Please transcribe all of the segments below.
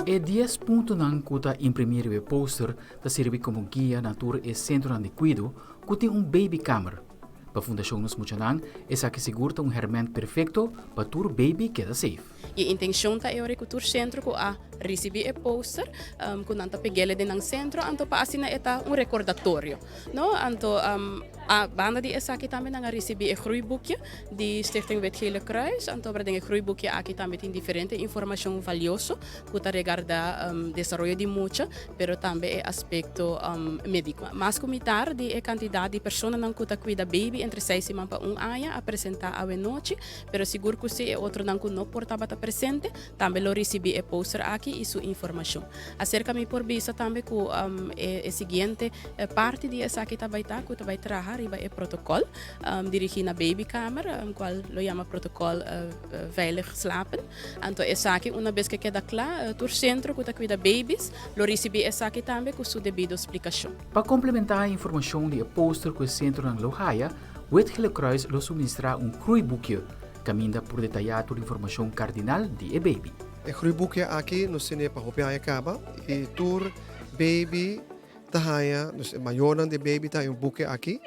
E 10 puntos nang kuta imprimir o poster da serve como guia na tour e centro de cuido, que tem baby camera. Para a Fundação Nos Muchanang, essa que segura hermen perfeito para tour baby queda safe. E a intenção é o cultura centro que a receber o poster, que nanta pegele de nang centro, anto pa asina eta recordatório, no? Anto a banda di essa aqui também nang receber o groeiboekje di Stichting Wit Gele Kruis, anto para den groeiboekje aqui também tem diferente informação valioso, que ta regarda desarrollo de mucha, pero também é aspecto médico. Mas comentar di a quantidade de pessoas nang kuta cuida baby entre 6 e 1 ano a apresentar a noite, pero seguro que se é outro nang ku no portava ta presente, também lo recebi e poster aqui e sua informação. Acerca-me por vista também que a seguinte parte de essa que vai trabalhar riba é protocolo dirigido na baby camera, qual lo chama protocolo veilig slapen. Então essa aqui uma vez que queda claro, tur centro que cuida babies, lo recebi essa aqui também com sua devida explicação. Para complementar a informação de poster que o centro na Lohaya, Wit Gele Kruis lo suministra groeiboekje, caminda por detalhar a informação cardinal de baby. O groeiboekje aqui no cine para hopiaya kaba e tour baby tahaya, dus maior de baby tá boekje aqui.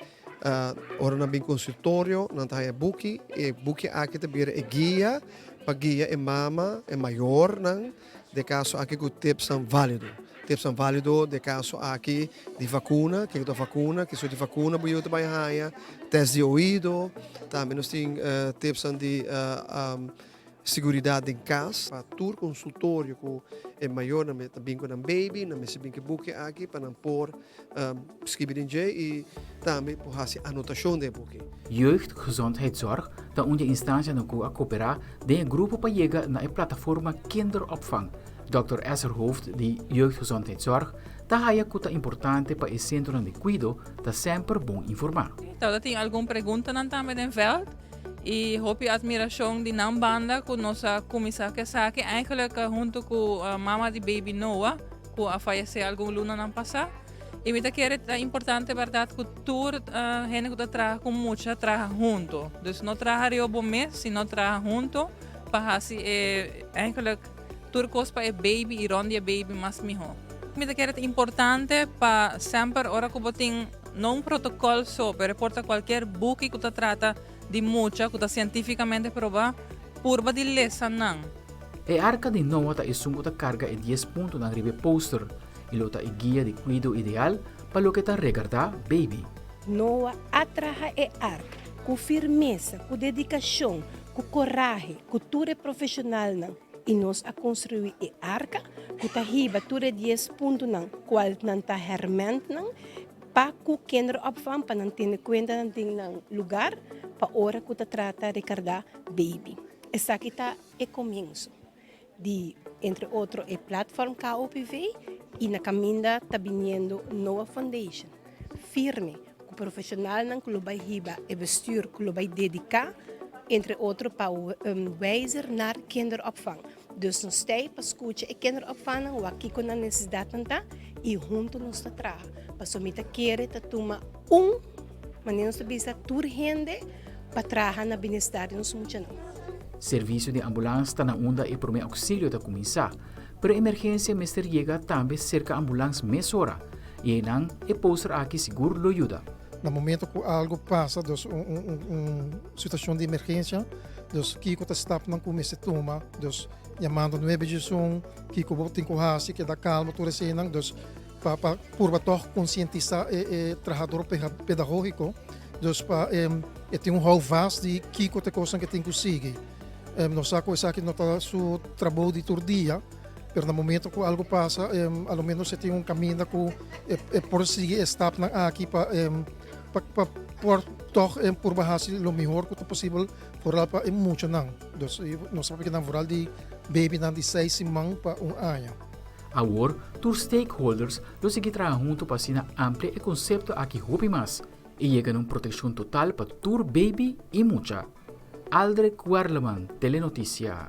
Ora na bem consultório, na tahaya boekje e boekje aqui também é guia para guia e mama e maior nan de caso aqui com tips são válido. Tips são válido de caso aqui de vacuna, que é vacuna, que sou de vacuna, boiou também haia, teste de ouvido, também nós tem tips de seguridade em casa, para todo consultório que é maior, também com um baby, na mesa bem que book aqui para não pôr escrever e também por fazer anotação de book. Jeugdgezondheidszorg, da onde instância no a cooperar, de grupo para chegar na plataforma Kinderopvang. Dr. Esserhoofd, de Jeugdgezondheidszorg, da é coisa importante para o centro de cuido, da sempre bom informar. Então, tem alguma pergunta também no veld? E hoop je admiração de não banda com nossa comissão que sabe eigenlijk junto com a mama de baby Noah que a faleceu algum luna não passar e me que é importante verdade que tur gente que trabalha com muita trabalha junto dus não trabalha bom mês se não trabalha junto para assim eigenlijk tur coisa para baby e ronde baby mais melhor me que é importante para sempre hora que botem não protocolo só para reportar qualquer book que tu trata de mucha que está cientificamente provado purba de lesa não. E arca de Noah ta isungo ta carga e 10 pontos na ribe poster e lo ta guia de cuido ideal para lo que ta regarda baby. Noah atraja e arca com firmeza, com dedicação, com coragem, com tudo profissional não. E nós a construir e arca com ta riba tudo 10 pontos não, qual não ta herment não. Pa ku kinderopvang pa nang tinikwenta ng lugar pa ora ko trata recargar baby. Essa kita é comienzo de entre outro e platform KOPV e na caminda tá viniendo Noah Foundation. Firme, com profissional ng klubay hiba e bestuur klubay dedicar entre outro pa wijzer naar kinderopvang. Dus nog steeds para escutar e kinderopvang o aqui com a necessidade nanta e junto nos trabalha. Para somita querer ta toma maneira de bisa turgente para trabalhar na bem-estar nos muitos. Serviço de ambulância está na onda e promete auxílio da começar, pero emergência mestre chega também cerca ambulância meia hora e não é poster aqui seguro lo ajuda. No momento que algo passa, dus situação de emergência, dus Kiko está stap não começa a tomar, dus chamando 911, Kiko botem com hasi que dá calma, tudo assim, dus para por toch conscientizar o trabalhador pedagógico, dus para tem houvast de Kiko te coisa que tem que seguir. Nós sabemos que não está seu trabalho de todo dia, mas no momento que algo passa, ao menos você tem caminho que por seguir stap aqui para por toch por baixar o melhor que possível por para muito não. Dus nós sabemos que na moral de baby não de 6 meses para ano. Agora, os stakeholders lo seguem trabalhando junto para sina amplia e conceito aqui hopi mais e chega numa proteção total para tur baby e mucha. Aldre Guarleman, Telenotícia.